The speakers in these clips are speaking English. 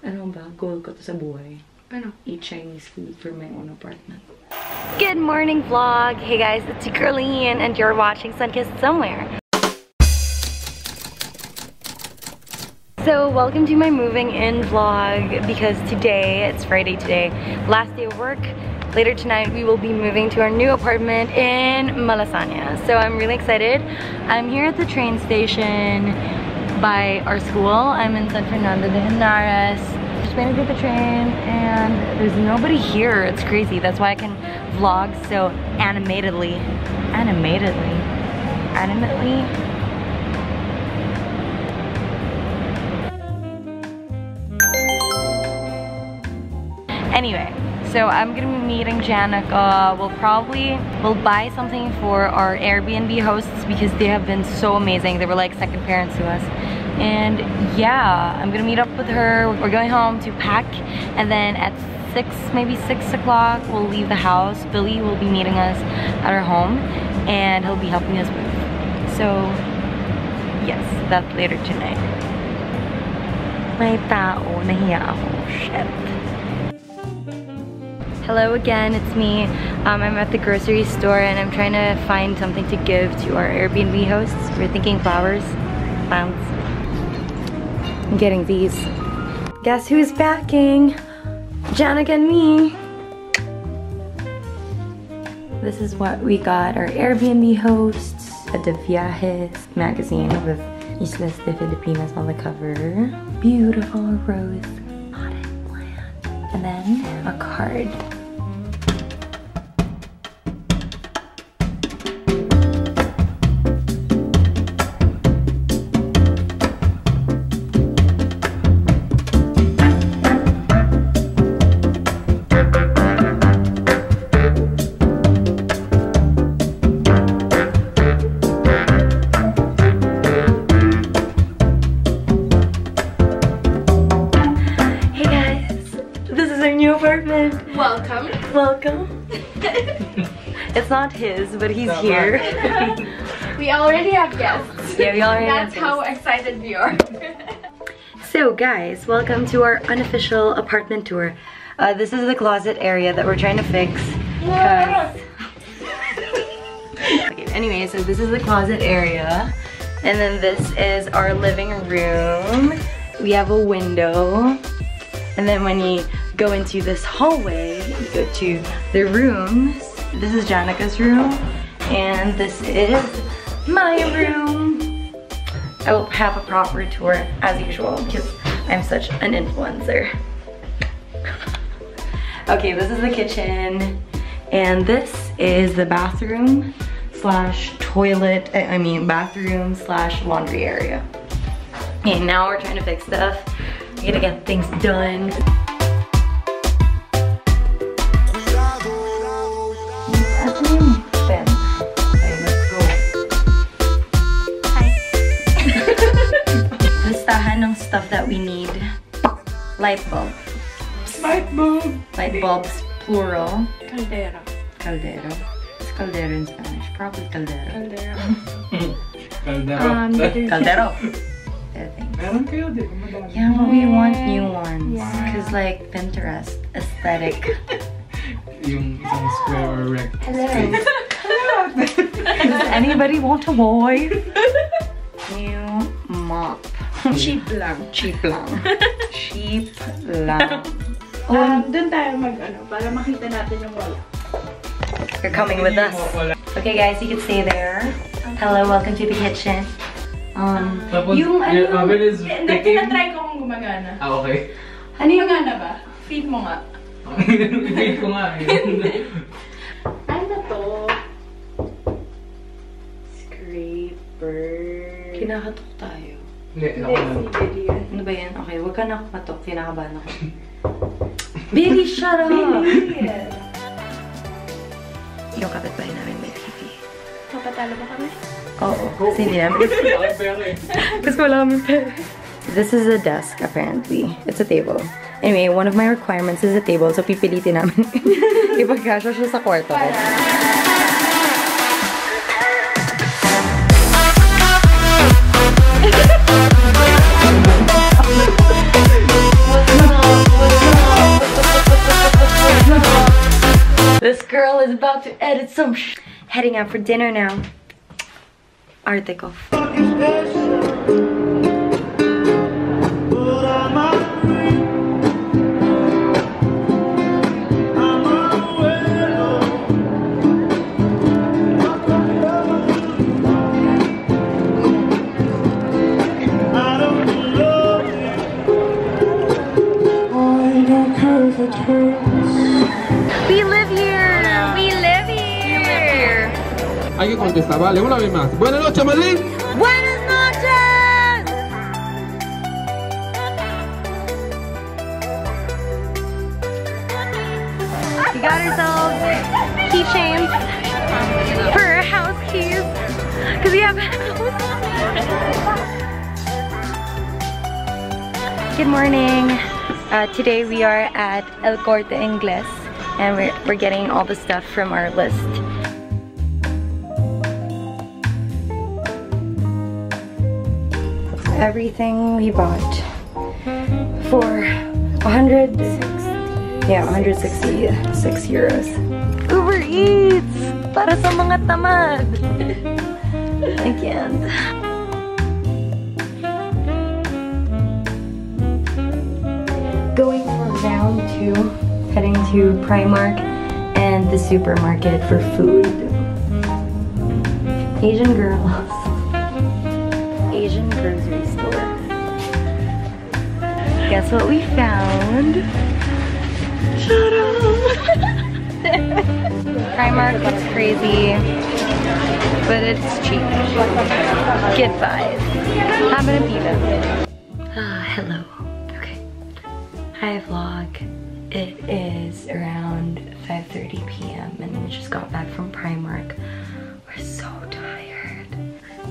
Ano ba? Goal ko to sa buhay. Ano? Eat Chinese food for my own apartment. Good morning vlog. Hey guys, it's Carleen and you're watching Sunkissed Somewhere. So welcome to my moving in vlog because today, it's Friday today, last day of work. Later tonight we will be moving to our new apartment in Malasanya. So I'm really excited. I'm here at the train station by our school. I'm in San Fernando de Henares. Just waiting for the train and there's nobody here. It's crazy. That's why I can vlog so animatedly. Anyway, so I'm gonna be meeting Janica. We'll buy something for our Airbnb hosts because they have been so amazing. They were like second parents to us. And yeah, I'm gonna meet up with her. We're going home to pack, and then at 6, maybe 6 o'clock, we'll leave the house. Billy will be meeting us at our home, and he'll be helping us move. So yes, that's later tonight. May tao, nahiya ako. Shit. Hello again, it's me. I'm at the grocery store and I'm trying to find something to give to our Airbnb hosts. We're thinking flowers, plants. I'm getting these. Guess who's packing? Janica and me. This is what we got our Airbnb hosts. A De Viajes magazine with Islas de Filipinas on the cover. Beautiful rose potted plant. And then a card. Welcome. It's not his, but he's here. We already have guests. Yeah, we already have guests. That's how excited we are. So guys, welcome to our unofficial apartment tour. This is the closet area that we're trying to fix. Okay, anyway, so this is the closet area. And then this is our living room. We have a window. And then when you go into this hallway, you go to the rooms. This is Janica's room, and this is my room. I will have a proper tour as usual because I'm such an influencer. Okay, this is the kitchen, and this is the bathroom slash toilet, bathroom slash laundry area. Okay, now we're trying to fix stuff. We gotta get things done. Listahan ng stuff that we need. Light bulb. Light bulbs, plural. Caldera. Caldero. It's caldero in Spanish. Probably caldero. Caldero. Yeah, but we want new ones. Cause like Pinterest aesthetic. Yung isang square or rectangle. Hello. Does anybody want a boy? New mop. Cheap lang. Cheap lang. Cheap lang. Doon tayo para makita natin yung wala. You're coming with us. Okay guys, you can stay there. Hello, welcome to the kitchen. Yung oven is ticking. Tinatry ko kung gumagana. Ah, okay. Ano yung gumagana ba? Feed mo nga. Feed ko nga. Ano to? Scraper. Kinakatok tayo. Hindi, ako na. Ano ba yan? Okay, huwag ka na katok. Kinakabahan ako. Billy, shut up! Billy! Yung kapitbahay namin may TV. Papatalo ba kami? Oo. Kasi hindi namin. Kasi wala kami pera. This is a desk, apparently. It's a table. Anyway, one of my requirements is a table, so pipilitin namin. Ipagkasya siya sa kwarto ko. What's about to edit some Heading out for dinner now. Article. We live here! We live here! Hay que contestar, vale, una vez más. Buenas noches, Madrid. Buenas noches! We got ourselves keychains for our house keys because we have a house. Good morning. Today we are at El Corte Inglés and we're getting all the stuff from our list. Everything we bought for 166 euros. Uber Eats! Para sa mga tamad! I can't. Going for round 2, heading to Primark and the supermarket for food. Asian girls. Asian grocery store. Guess what we found? Shut up! Primark is crazy, but it's cheap. Good vibes. Having a pita. Hello. Hi vlog. It is around 5:30 p.m. and we just got back from Primark. We're so tired.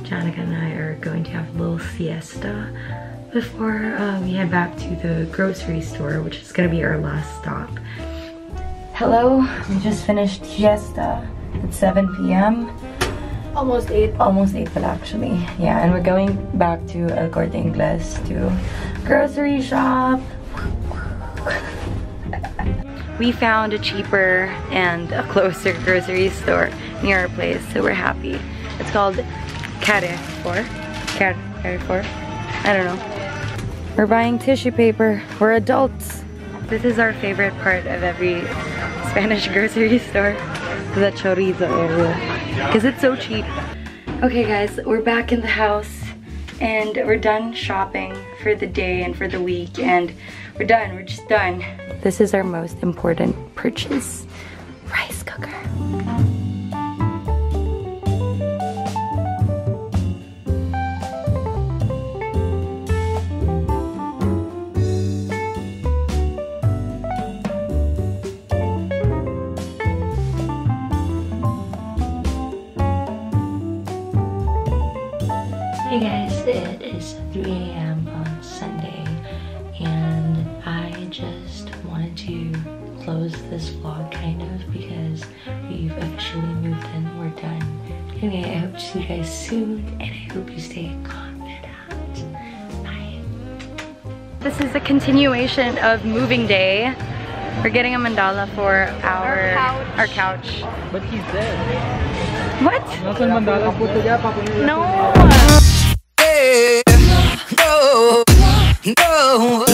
Janica and I are going to have a little siesta before we head back to the grocery store, which is gonna be our last stop. Hello, we just finished siesta at 7 p.m. Almost 8. Almost 8, but actually, yeah, and we're going back to El Corte Inglés to grocery shop. We found a cheaper and a closer grocery store near our place, so we're happy. It's called Carrefour. Carrefour? I don't know. We're buying tissue paper. We're adults. This is our favorite part of every Spanish grocery store. The chorizo area. Because it's so cheap. Okay guys, we're back in the house and we're done shopping for the day and for the week, and we're done. We're just done. This is our most important purchase. Rice cooker. Hey guys, it is 3 a.m. on Sunday and I just wanted to close this vlog kind of because we've officially moved in, we're done. Anyway, I hope to see you guys soon and I hope you stay confident. Bye. This is a continuation of moving day. We're getting a mandala for our couch. But he's dead. What? No. No!